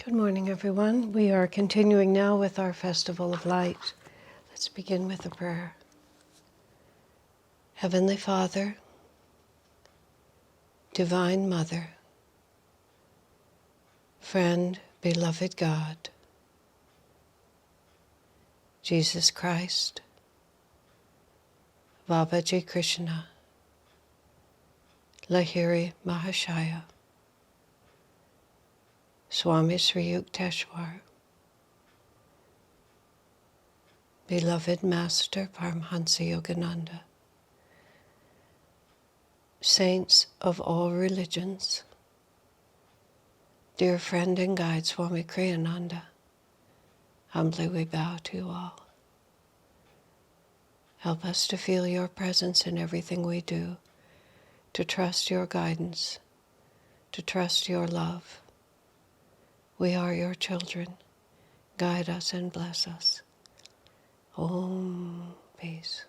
Good morning, everyone. We are continuing now with our Festival of Light. Let's begin with a prayer. Heavenly Father, Divine Mother, Friend, Beloved God, Jesus Christ, Babaji Krishna, Lahiri Mahashaya, Swami Sri Yukteswar, Beloved Master Paramhansa Yogananda, Saints of all religions, dear friend and guide Swami Kriyananda, humbly we bow to you all. Help us to feel your presence in everything we do, to trust your guidance, to trust your love. We are your children. Guide us and bless us. Om, peace.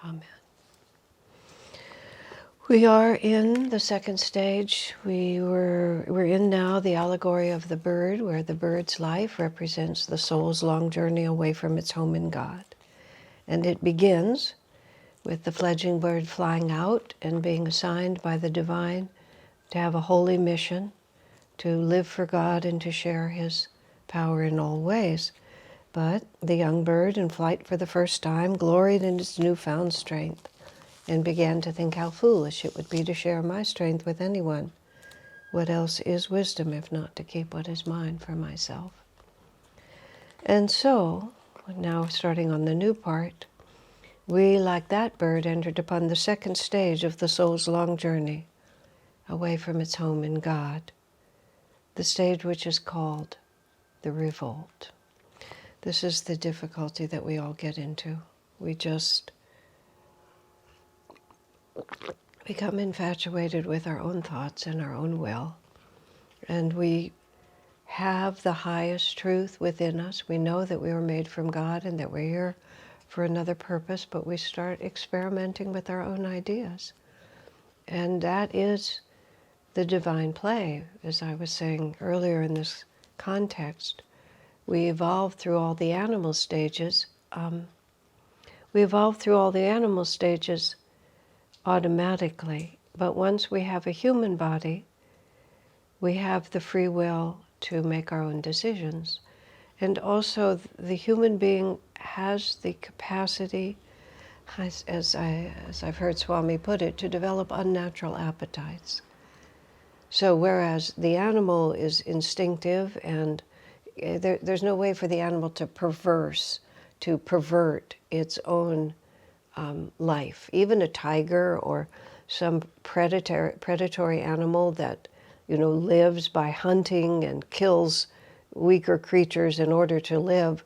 Amen. We are in the second stage. We're in now the allegory of the bird, where the bird's life represents the soul's long journey away from its home in God. And it begins with the fledgling bird flying out and being assigned by the divine to have a holy mission, to live for God and to share his power in all ways. But the young bird, in flight for the first time, gloried in its newfound strength and began to think how foolish it would be to share my strength with anyone. What else is wisdom if not to keep what is mine for myself? And so, now starting on the new part, we, like that bird, entered upon the second stage of the soul's long journey away from its home in God, the stage which is called the revolt. This is the difficulty that we all get into. We just become infatuated with our own thoughts and our own will, and we have the highest truth within us. We know that we were made from God and that we're here for another purpose, but we start experimenting with our own ideas. And that is the divine play. As I was saying earlier in this context, we evolve through all the animal stages. Automatically, but once we have a human body, we have the free will to make our own decisions. And also the human being has the capacity, as I've heard Swami put it, to develop unnatural appetites. So whereas the animal is instinctive and there's no way for the animal to pervert its own life. Even a tiger or some predatory animal that lives by hunting and kills weaker creatures in order to live,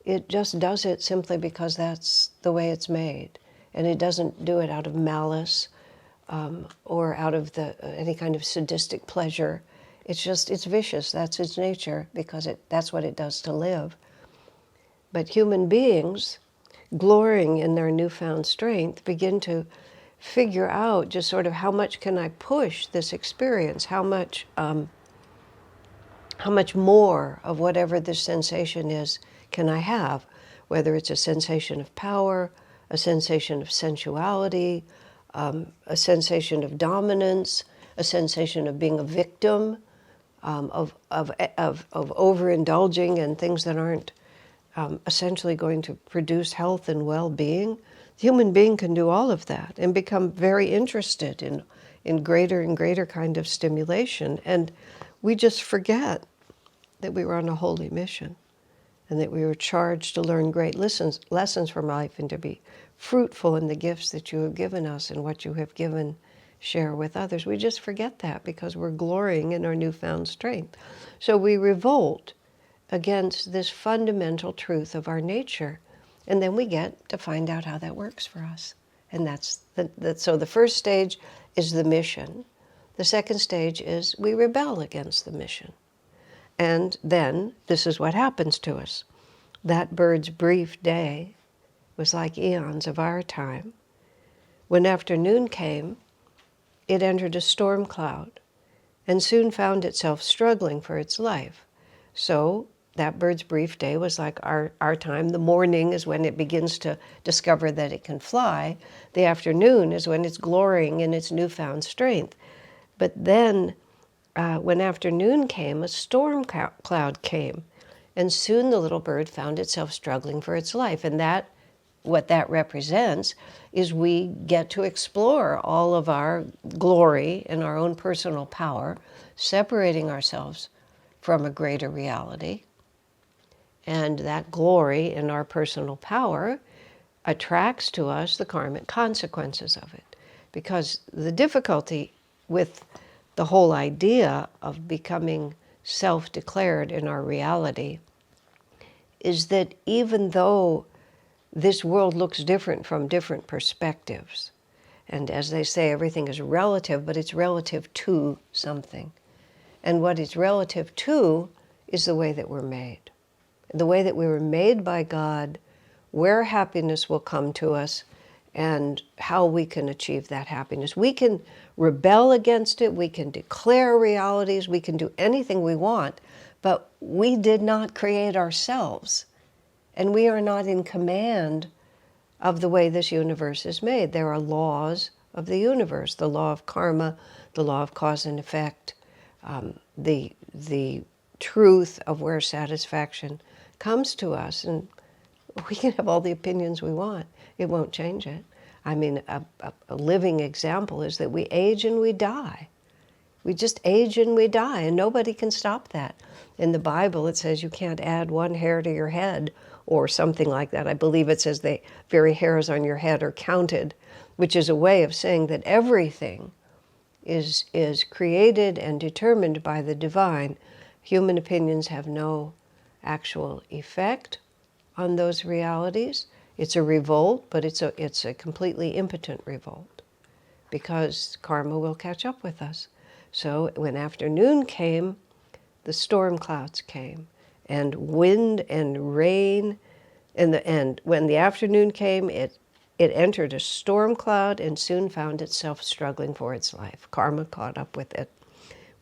it just does it simply because that's the way it's made. And it doesn't do it out of malice or out of any kind of sadistic pleasure. It's vicious. That's its nature, because that's what it does to live. But human beings, glorying in their newfound strength, begin to figure out just sort of how much can I push this experience, how much more of whatever this sensation is can I have, whether it's a sensation of power, a sensation of sensuality, a sensation of dominance, a sensation of being a victim, of overindulging in things that aren't essentially going to produce health and well-being. The human being can do all of that and become very interested in greater and greater kind of stimulation. And we just forget that we were on a holy mission and that we were charged to learn great lessons from life and to be fruitful in the gifts that you have given us and what you have given, share with others. We just forget that because we're glorying in our newfound strength. So we revolt against this fundamental truth of our nature. And then we get to find out how that works for us. And so the first stage is the mission. The second stage is we rebel against the mission. And then this is what happens to us. That bird's brief day was like eons of our time. When afternoon came, it entered a storm cloud. and soon found itself struggling for its life. So that bird's brief day was like our time. The morning is when it begins to discover that it can fly. The afternoon is when it's glorying in its newfound strength. But then when afternoon came, a storm cloud came, and soon the little bird found itself struggling for its life. And that, what that represents, is we get to explore all of our glory and our own personal power, separating ourselves from a greater reality. And that glory in our personal power attracts to us the karmic consequences of it. Because the difficulty with the whole idea of becoming self-declared in our reality is that even though this world looks different from different perspectives, and as they say, everything is relative, but it's relative to something. And what it's relative to is the way that we're made. The way that we were made by God, where happiness will come to us, and how we can achieve that happiness. We can rebel against it, we can declare realities, we can do anything we want, but we did not create ourselves. And we are not in command of the way this universe is made. There are laws of the universe, the law of karma, the law of cause and effect, the truth of where satisfaction comes to us, and we can have all the opinions we want. It won't change it. I mean, a living example is that we age and we die. We just age and we die, and nobody can stop that. In the Bible, it says you can't add one hair to your head or something like that. I believe it says the very hairs on your head are counted, which is a way of saying that everything is created and determined by the divine. Human opinions have no actual effect on those realities. It's a revolt, but it's a completely impotent revolt, because karma will catch up with us. So when afternoon came, the storm clouds came, and wind and rain, and when the afternoon came, it entered a storm cloud and soon found itself struggling for its life. Karma caught up with it.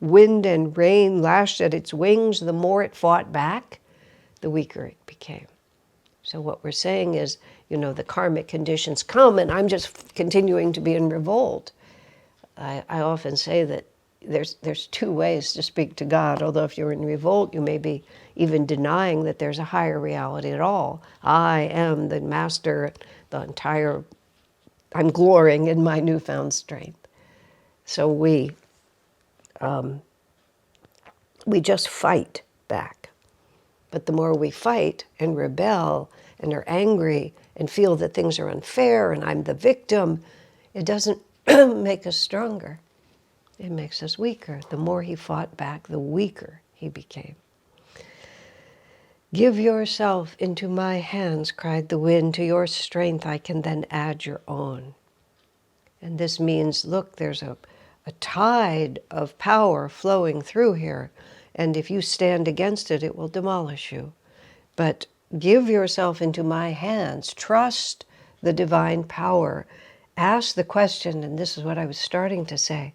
Wind and rain lashed at its wings. The more it fought back, the weaker it became. So what we're saying is, the karmic conditions come, and I'm just continuing to be in revolt. I often say that there's two ways to speak to God, although if you're in revolt, you may be even denying that there's a higher reality at all. I am the master, I'm glorying in my newfound strength. So we just fight back. But the more we fight and rebel and are angry and feel that things are unfair and I'm the victim, it doesn't make us stronger. It makes us weaker. The more he fought back, the weaker he became. Give yourself into my hands, cried the wind. To your strength I can then add your own. And this means, look, there's a tide of power flowing through here. And if you stand against it, it will demolish you. But give yourself into my hands. Trust the divine power. Ask the question, and this is what I was starting to say.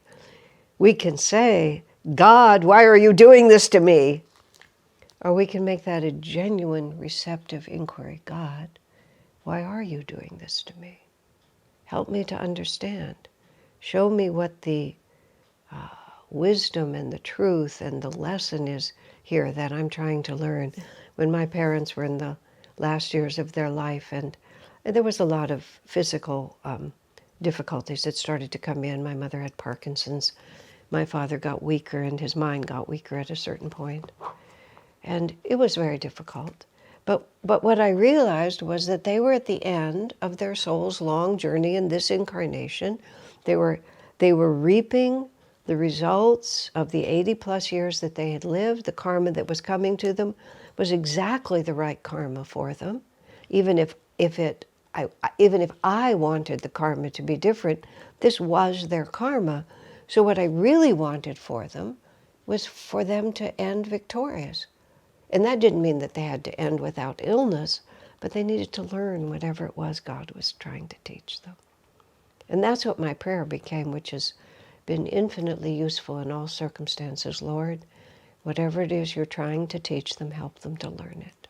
We can say, God, why are you doing this to me? Or we can make that a genuine, receptive inquiry. God, why are you doing this to me? Help me to understand. Show me what the wisdom and the truth and the lesson is here that I'm trying to learn. When my parents were in the last years of their life, and there was a lot of physical difficulties that started to come in. My mother had Parkinson's. My father got weaker, and his mind got weaker at a certain point. And it was very difficult. But what I realized was that they were at the end of their soul's long journey in this incarnation. They were reaping the results of the 80-plus years that they had lived. The karma that was coming to them was exactly the right karma for them. Even if I wanted the karma to be different, this was their karma. So what I really wanted for them was for them to end victorious. And that didn't mean that they had to end without illness, but they needed to learn whatever it was God was trying to teach them. And that's what my prayer became, which is been infinitely useful in all circumstances. Lord, whatever it is you're trying to teach them, help them to learn it.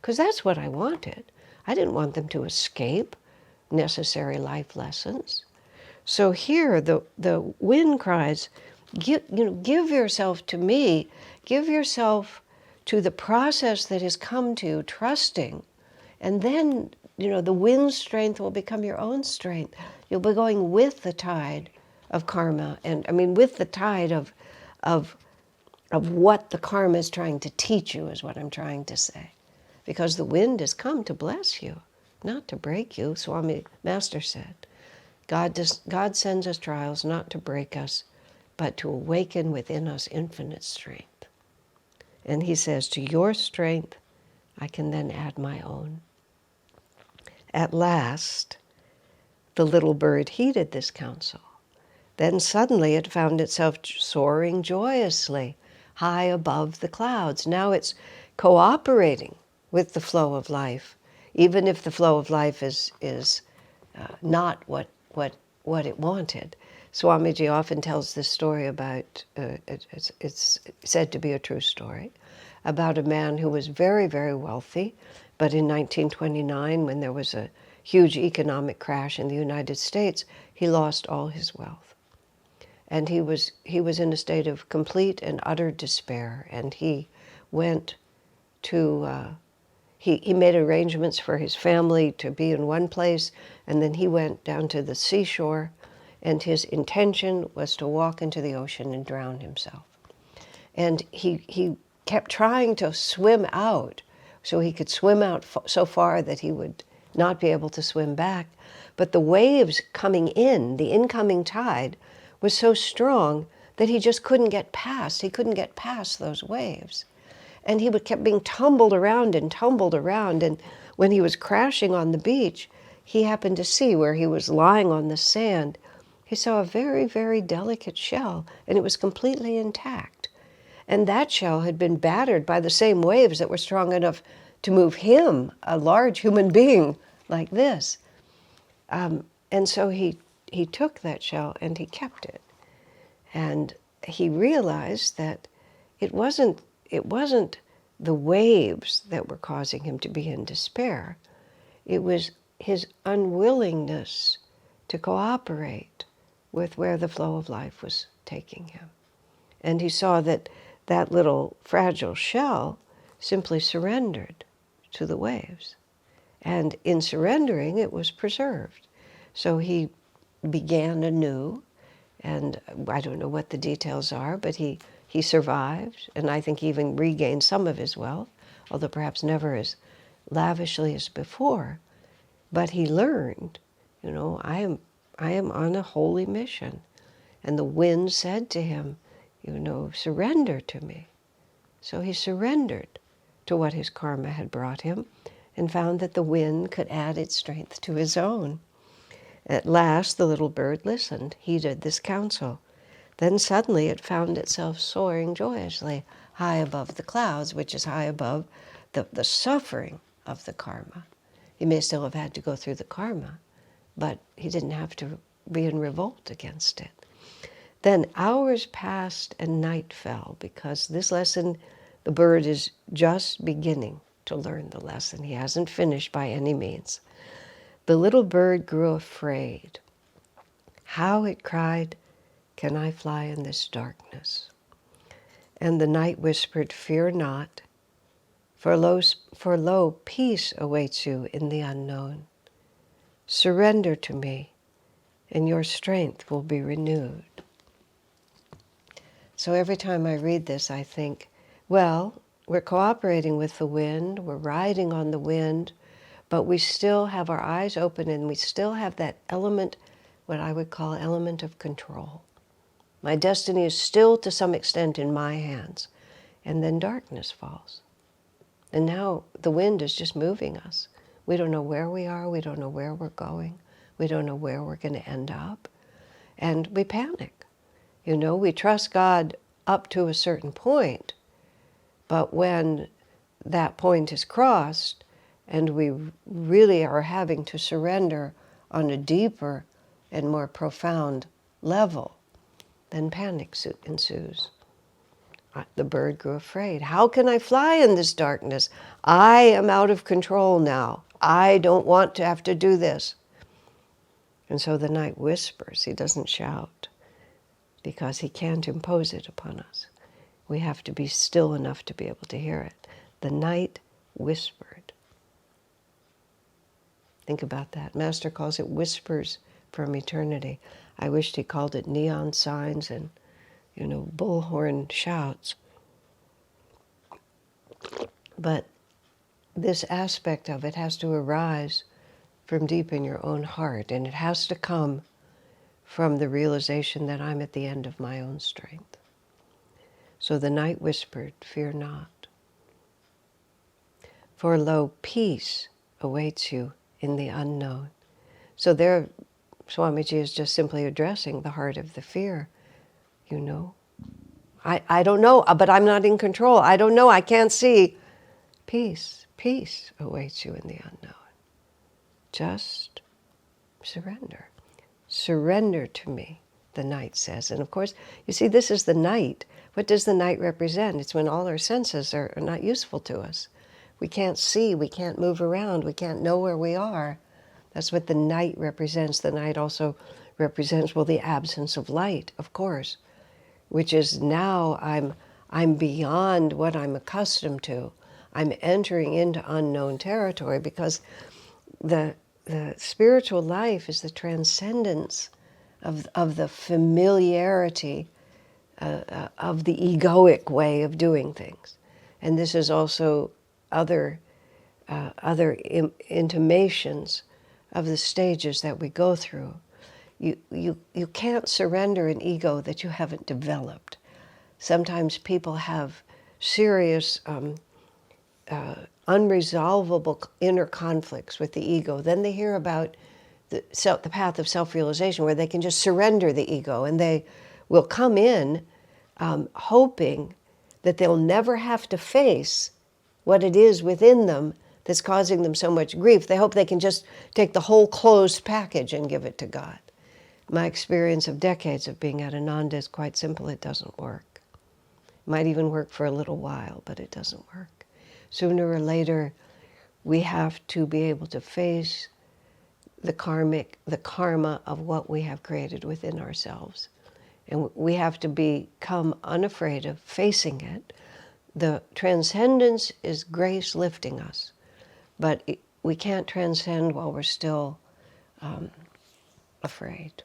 Because that's what I wanted. I didn't want them to escape necessary life lessons. So here the wind cries, give yourself to me, give yourself to the process that has come to you, trusting, and then the wind's strength will become your own strength. You'll be going with the tide of karma, and with the tide of what the karma is trying to teach you, is what I'm trying to say. Because the wind has come to bless you, not to break you. Swami Master said, God sends us trials not to break us, but to awaken within us infinite strength. And he says, to your strength, I can then add my own. At last, the little bird heeded this counsel. Then suddenly it found itself soaring joyously high above the clouds. Now it's cooperating with the flow of life, even if the flow of life is not what it wanted. Swamiji often tells this story about, it's said to be a true story, about a man who was very, very wealthy, but in 1929, when there was a huge economic crash in the United States, he lost all his wealth. And he was in a state of complete and utter despair, and he went to, he made arrangements for his family to be in one place, and then he went down to the seashore, and his intention was to walk into the ocean and drown himself. And he kept trying to swim out, so he could swim out so far that he would not be able to swim back. But the waves coming in, the incoming tide, was so strong that he just couldn't get past. He couldn't get past those waves. And he kept being tumbled around. And when he was crashing on the beach, he happened to see where he was lying on the sand. He saw a very, very delicate shell, and it was completely intact. And that shell had been battered by the same waves that were strong enough to move him, a large human being like this. And so he took that shell and he kept it. And he realized that it wasn't the waves that were causing him to be in despair. It was his unwillingness to cooperate with where the flow of life was taking him. And he saw that little fragile shell simply surrendered to the waves. And in surrendering, it was preserved. So he began anew, and I don't know what the details are, but he survived, and I think even regained some of his wealth, although perhaps never as lavishly as before. But he learned, I am on a holy mission. And the wind said to him, surrender to me. So he surrendered to what his karma had brought him, and found that the wind could add its strength to his own. At last the little bird listened, heeded this counsel. Then suddenly it found itself soaring joyously high above the clouds, which is high above the suffering of the karma. He may still have had to go through the karma, but he didn't have to be in revolt against it. Then hours passed and night fell, because this lesson, the bird is just beginning to learn the lesson. He hasn't finished by any means. The little bird grew afraid. How it cried, "Can I fly in this darkness?" And the night whispered, "Fear not, for lo, peace awaits you in the unknown. Surrender to me, and your strength will be renewed." So every time I read this, I think, well, we're cooperating with the wind, we're riding on the wind, but we still have our eyes open, and we still have that element, what I would call element of control. My destiny is still to some extent in my hands. And then darkness falls. And now the wind is just moving us. We don't know where we are, we don't know where we're going, we don't know where we're going to end up. And we panic. We trust God up to a certain point, but when that point is crossed and we really are having to surrender on a deeper and more profound level, Then panic ensues. The bird grew afraid. How can I fly in this darkness? I am out of control now. I don't want to have to do this. And so the night whispers. He doesn't shout because he can't impose it upon us. We have to be still enough to be able to hear it. The night whispered. Think about that. Master calls it whispers from eternity. I wished he called it neon signs and, bullhorn shouts. But this aspect of it has to arise from deep in your own heart, and it has to come from the realization that I'm at the end of my own strength. So the night whispered, fear not. For lo, peace awaits you in the unknown. So there, Swamiji is just simply addressing the heart of the fear. I don't know, but I'm not in control. I don't know, I can't see. Peace awaits you in the unknown. Just surrender. Surrender to me, the night says. And of course, you see, this is the night. What does the night represent? It's when all our senses are not useful to us. We can't see, we can't move around, we can't know where we are. That's what the night represents. The night also represents, the absence of light, of course, which is now I'm beyond what I'm accustomed to. I'm entering into unknown territory because the spiritual life is the transcendence of the familiarity of the egoic way of doing things. And this is also other intimations of the stages that we go through. You can't surrender an ego that you haven't developed. Sometimes people have serious unresolvable inner conflicts with the ego. Then they hear about the path of self-realization, where they can just surrender the ego, and they will come in hoping that they'll never have to face what it is within them that's causing them so much grief. They hope they can just take the whole closed package and give it to God. My experience of decades of being at Ananda is quite simple. It doesn't work. It might even work for a little while, but it doesn't work. Sooner or later, we have to be able to face the karma of what we have created within ourselves. And we have to become unafraid of facing it. The transcendence is grace lifting us, but we can't transcend while we're still afraid.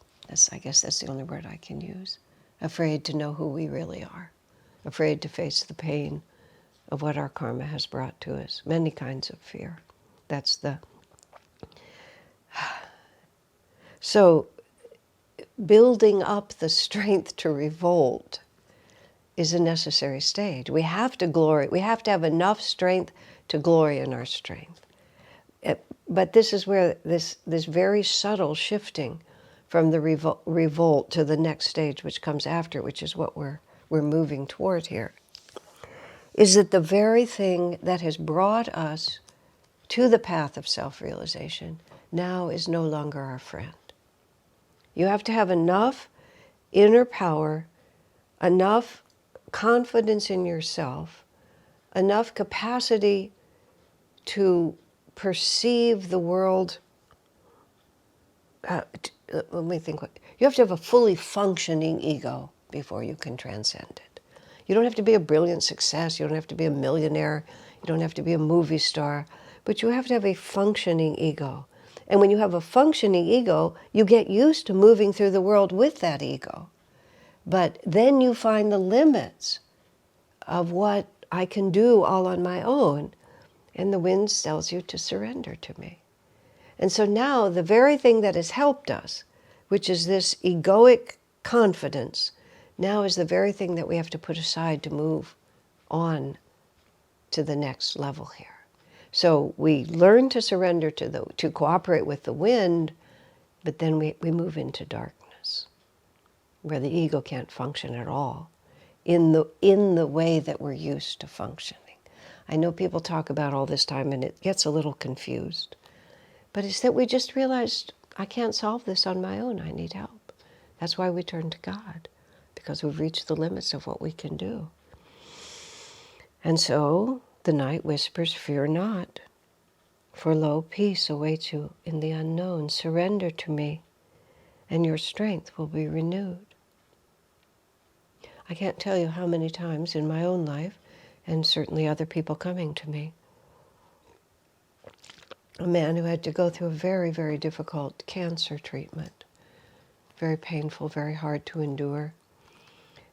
I guess that's the only word I can use. Afraid to know who we really are. Afraid to face the pain of what our karma has brought to us. Many kinds of fear. So building up the strength to revolt is a necessary stage. We have to glory. We have to have enough strength to glory in our strength. But this is where this very subtle shifting from the revolt to the next stage, which comes after, which is what we're moving toward here, is that the very thing that has brought us to the path of self-realization now is no longer our friend. You have to have enough inner power, enough confidence in yourself, enough capacity to perceive the world. Let me think. You have to have a fully functioning ego before you can transcend it. You don't have to be a brilliant success. You don't have to be a millionaire. You don't have to be a movie star. But you have to have a functioning ego. And when you have a functioning ego, you get used to moving through the world with that ego. But then you find the limits of what I can do all on my own. And the wind tells you to surrender to me. And so now the very thing that has helped us, which is this egoic confidence, now is the very thing that we have to put aside to move on to the next level here. So we learn to surrender to cooperate with the wind, but then we move into darkness, where the ego can't function at all in the way that we're used to functioning. I know people talk about all this time and it gets a little confused, but it's that we just realized I can't solve this on my own. I need help. That's why we turn to God, because we've reached the limits of what we can do. And so the night whispers, "Fear not, for lo, peace awaits you in the unknown. Surrender to me, and your strength will be renewed." I can't tell you how many times in my own life, and certainly other people coming to me, a man who had to go through a very, very difficult cancer treatment, very painful, very hard to endure.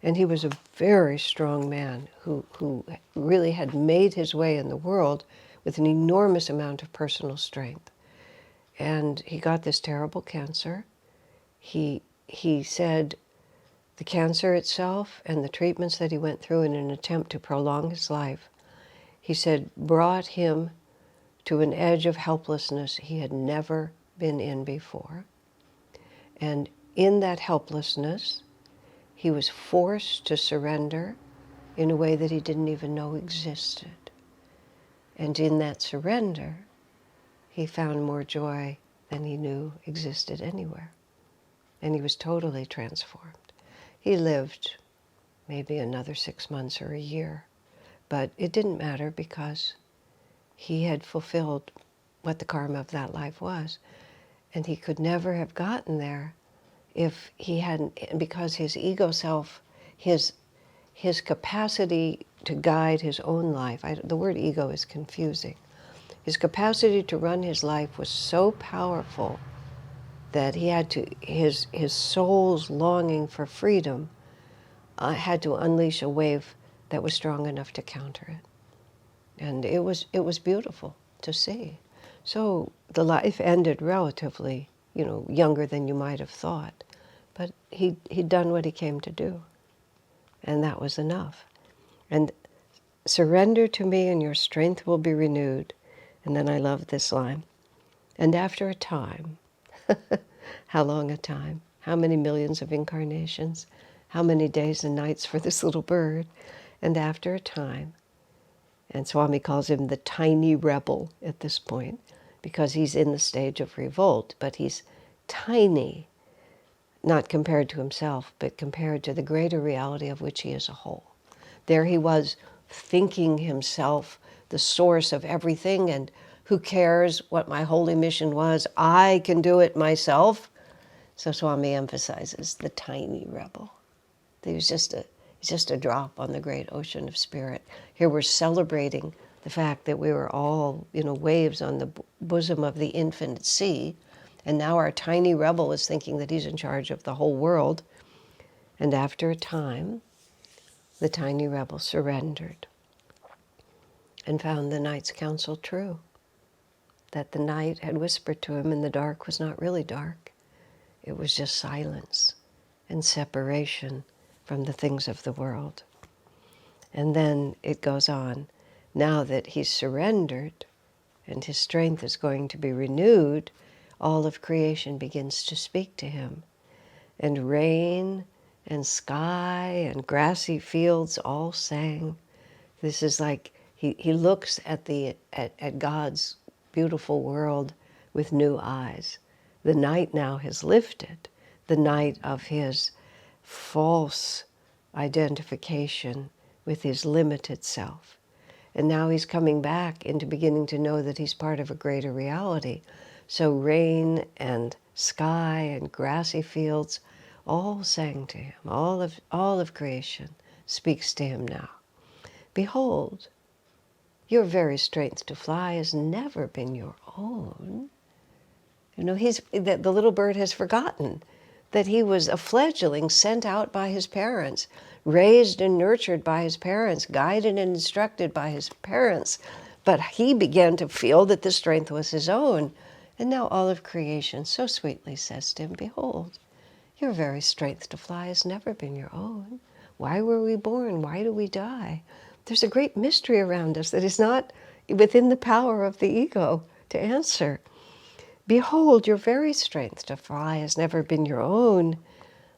And he was a very strong man who really had made his way in the world with an enormous amount of personal strength. And he got this terrible cancer. He said the cancer itself and the treatments that he went through in an attempt to prolong his life, he said, brought him to an edge of helplessness he had never been in before. And in that helplessness, he was forced to surrender in a way that he didn't even know existed. And in that surrender, he found more joy than he knew existed anywhere. And he was totally transformed. He lived maybe another 6 months or a year, but it didn't matter because he had fulfilled what the karma of that life was. And he could never have gotten there if he hadn't, because his ego self, his capacity to guide his own life, the word ego is confusing. His capacity to run his life was so powerful that he had to, his soul's longing for freedom had to unleash a wave that was strong enough to counter it. And it was beautiful to see. So the life ended relatively, younger than you might have thought. But he'd done what he came to do. And that was enough. And surrender to me and your strength will be renewed. And then I love this line. And after a time, how long a time? How many millions of incarnations? How many days and nights for this little bird? And after a time, and Swami calls him the tiny rebel at this point, because he's in the stage of revolt, but he's tiny, not compared to himself, but compared to the greater reality of which he is a whole. There he was, thinking himself the source of everything, and who cares what my holy mission was? I can do it myself. So Swami emphasizes the tiny rebel. He was just a drop on the great ocean of spirit. Here we're celebrating the fact that we were all, waves on the bosom of the infinite sea, and now our tiny rebel is thinking that he's in charge of the whole world. And after a time, the tiny rebel surrendered and found the night's counsel true, that the night had whispered to him and the dark was not really dark. It was just silence and separation from the things of the world. And then it goes on. Now that he's surrendered and his strength is going to be renewed, all of creation begins to speak to him. And rain and sky and grassy fields all sang. This is like he looks at God's beautiful world with new eyes. The night now has lifted, the night of his false identification with his limited self. And now he's coming back into beginning to know that he's part of a greater reality. So rain and sky and grassy fields all sang to him. All of creation speaks to him now. Behold, your very strength to fly has never been your own. The little bird has forgotten that he was a fledgling sent out by his parents, raised and nurtured by his parents, guided and instructed by his parents. But he began to feel that the strength was his own. And now all of creation so sweetly says to him, behold, your very strength to fly has never been your own. Why were we born? Why do we die? There's a great mystery around us that is not within the power of the ego to answer. Behold, your very strength to fly has never been your own.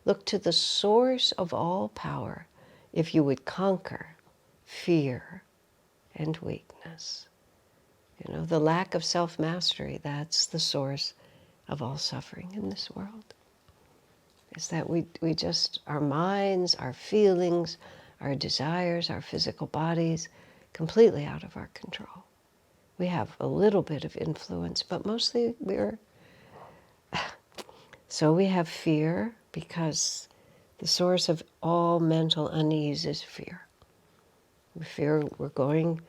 Look to the source of all power if you would conquer fear and weakness. The lack of self-mastery, that's the source of all suffering in this world. is that we just, our minds, our feelings, our desires, our physical bodies, completely out of our control. We have a little bit of influence, but mostly we're... So we have fear because the source of all mental unease is fear. We fear we're going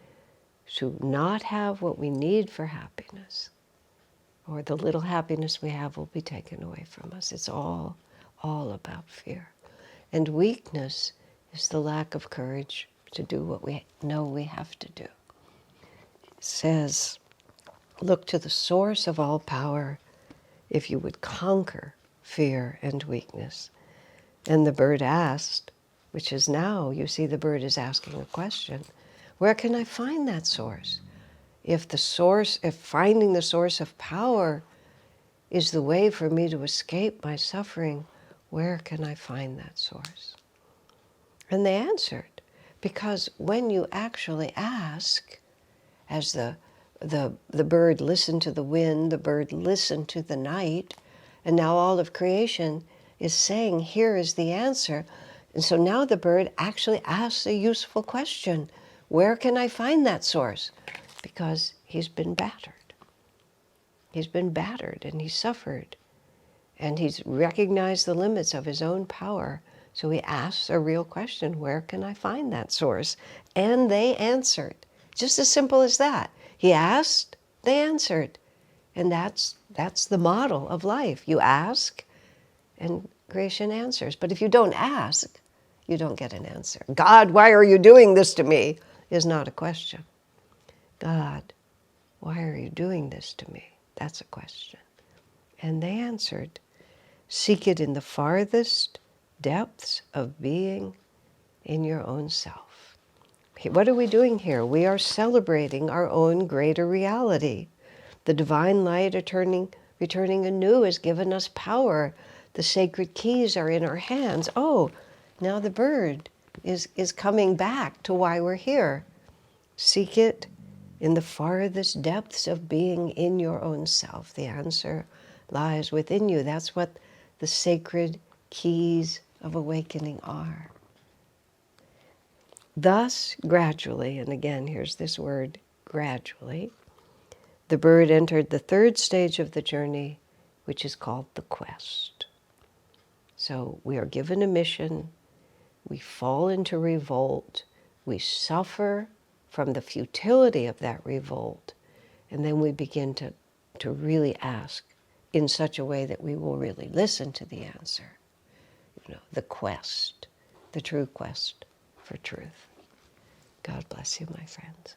to not have what we need for happiness, or the little happiness we have will be taken away from us. It's all about fear. And weakness is the lack of courage to do what we know we have to do. It says, look to the source of all power if you would conquer fear and weakness. And the bird asked, which is now, you see, the bird is asking a question, where can I find that source? If finding the source of power is the way for me to escape my suffering, where can I find that source? And they answered, because when you actually ask, as the bird listened to the wind, the bird listened to the night, and now all of creation is saying, here is the answer. And so now the bird actually asks a useful question. Where can I find that source? Because he's been battered. He's been battered and he's suffered. And he's recognized the limits of his own power. So he asks a real question, where can I find that source? And they answered. Just as simple as that. He asked, they answered. And that's the model of life. You ask, and creation answers. But if you don't ask, you don't get an answer. God, why are you doing this to me? Is not a question. God, why are you doing this to me? That's a question. And they answered, seek it in the farthest depths of being in your own self. What are we doing here? We are celebrating our own greater reality. The divine light returning anew has given us power. The sacred keys are in our hands. Oh, now the bird is coming back to why we're here. Seek it in the farthest depths of being in your own self. The answer lies within you. That's what the sacred keys of awakening are. Thus, gradually, and again, here's this word, gradually, the bird entered the third stage of the journey, which is called the quest. So we are given a mission, we fall into revolt, we suffer from the futility of that revolt, and then we begin to really ask in such a way that we will really listen to the answer. The quest, the true quest for truth. God bless you, my friends.